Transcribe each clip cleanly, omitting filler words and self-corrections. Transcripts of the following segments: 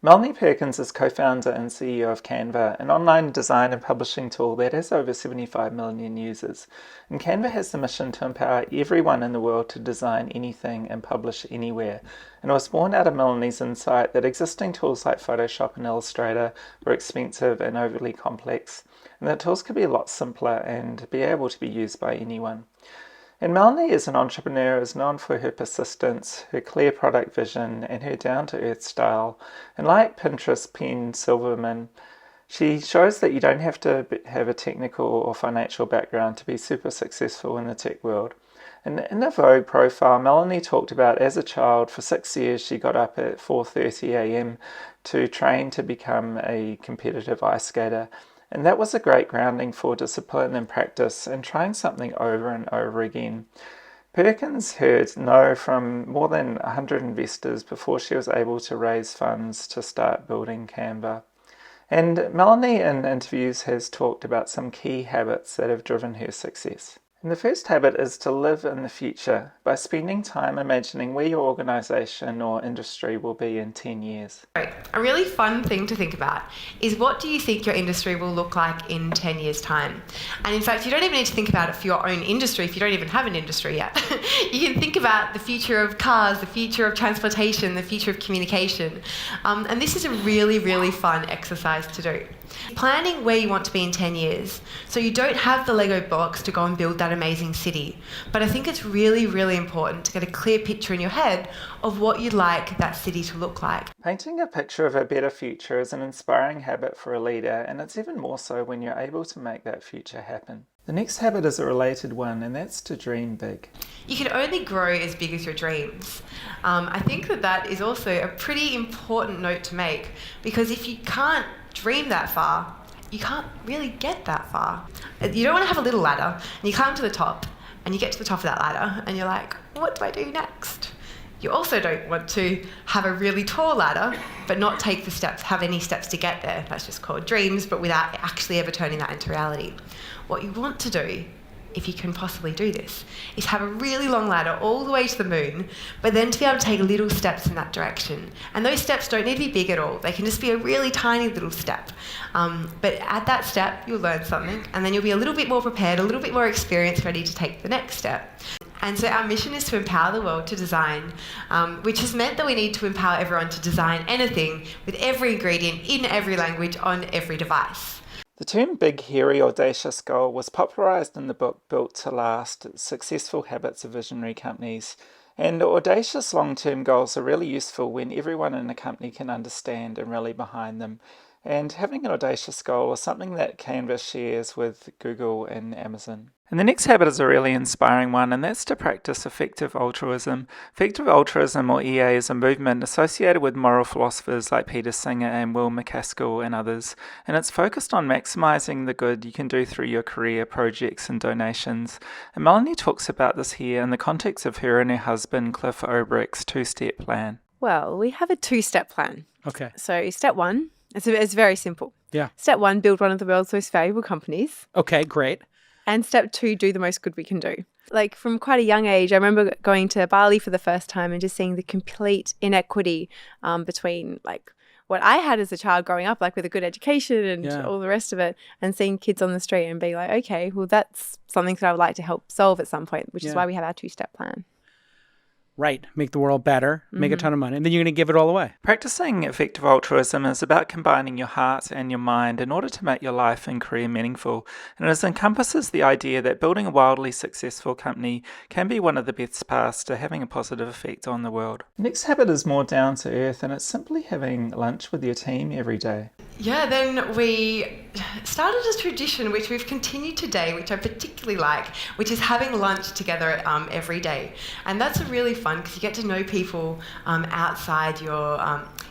Melanie Perkins is co-founder and CEO of Canva, an online design and publishing tool that has over 75 million users. And Canva has the mission to empower everyone in the world to design anything and publish anywhere. And it was born out of Melanie's insight that existing tools like Photoshop and Illustrator were expensive and overly complex, and that tools could be a lot simpler and be able to be used by anyone. And Melanie, as an entrepreneur, is known for her persistence, her clear product vision, and her down-to-earth style. And like Pinterest Pen Silverman, she shows that you don't have to have a technical or financial background to be super successful in the tech world. And in the Vogue profile, Melanie talked about as a child, for 6 years, she got up at 4:30 a.m. to train to become a competitive ice skater. And that was a great grounding for discipline and practice and trying something over and over again. Perkins heard no from more than 100 investors before she was able to raise funds to start building Canva. And Melanie in interviews has talked about some key habits that have driven her success. And the first habit is to live in the future by spending time imagining where your organisation or industry will be in 10 years. Right. A really fun thing to think about is, what do you think your industry will look like in 10 years' time? And in fact, you don't even need to think about it for your own industry if you don't even have an industry yet. You can think about the future of cars, the future of transportation, the future of communication. And this is a really, really fun exercise to do. Planning where you want to be in 10 years, so you don't have the Lego blocks to go and build that amazing city. But I think it's really, really important to get a clear picture in your head of what you'd like that city to look like. Painting a picture of a better future is an inspiring habit for a leader, and it's even more so when you're able to make that future happen. The next habit is a related one, and that's to dream big. You can only grow as big as your dreams. I think that is also a pretty important note to make, because if you can't dream that far, you can't really get that far. You don't want to have a little ladder and you climb to the top and you get to the top of that ladder and you're like, what do I do next? You also don't want to have a really tall ladder but not take the steps, have any steps to get there. That's just called dreams, but without actually ever turning that into reality. What you want to do, if you can possibly do this, is have a really long ladder all the way to the moon, but then to be able to take little steps in that direction. And those steps don't need to be big at all. They can just be a really tiny little step. But at that step, you'll learn something, and then you'll be a little bit more prepared, a little bit more experienced, ready to take the next step. And so our mission is to empower the world to design, which has meant that we need to empower everyone to design anything with every ingredient in every language on every device. The term big, hairy, audacious goal was popularised in the book Built to Last, Successful Habits of Visionary Companies. And audacious long-term goals are really useful when everyone in a company can understand and rally behind them. And having an audacious goal is something that Canva shares with Google and Amazon. And the next habit is a really inspiring one, and that's to practice effective altruism. Effective altruism, or EA, is a movement associated with moral philosophers like Peter Singer and Will MacAskill and others, and it's focused on maximising the good you can do through your career, projects and donations. And Melanie talks about this here in the context of her and her husband Cliff Obrick's two-step plan. Well, we have a two-step plan. Okay. So step one, it's very simple. Yeah. Step one, build one of the world's most valuable companies. Okay, great. And step two, do the most good we can do. Like, from quite a young age, I remember going to Bali for the first time and just seeing the complete inequity between like what I had as a child growing up, like with a good education and all the rest of it, and seeing kids on the street and being like, okay, well, that's something that I would like to help solve at some point, which is why we have our two-step plan. Right. Make the world better, make a ton of money, and then you're going to give it all away. Practicing effective altruism is about combining your heart and your mind in order to make your life and career meaningful. And it encompasses the idea that building a wildly successful company can be one of the best paths to having a positive effect on the world. The next habit is more down to earth, and it's simply having lunch with your team every day. Yeah, then we started a tradition which we've continued today, which I particularly like, which is having lunch together every day. And that's really fun because you get to know people outside your,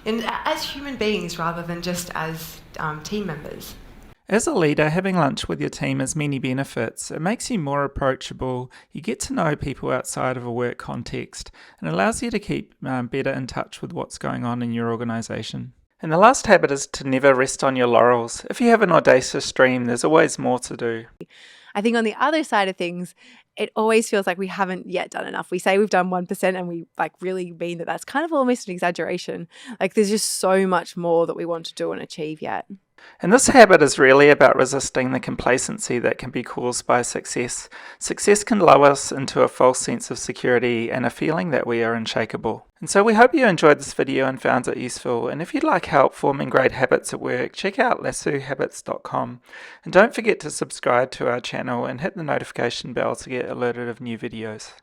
and as human beings rather than just as team members. As a leader, having lunch with your team has many benefits. It makes you more approachable, you get to know people outside of a work context, and allows you to keep better in touch with what's going on in your organisation. And the last habit is to never rest on your laurels. If you have an audacious dream, there's always more to do. I think on the other side of things, it always feels like we haven't yet done enough. We say we've done 1% and we like really mean that that's kind of almost an exaggeration. Like there's just so much more that we want to do and achieve yet. And this habit is really about resisting the complacency that can be caused by success. Success can lull us into a false sense of security and a feeling that we are unshakable. And so we hope you enjoyed this video and found it useful. And if you'd like help forming great habits at work, check out lassohabits.com. And don't forget to subscribe to our channel and hit the notification bell to get alerted of new videos.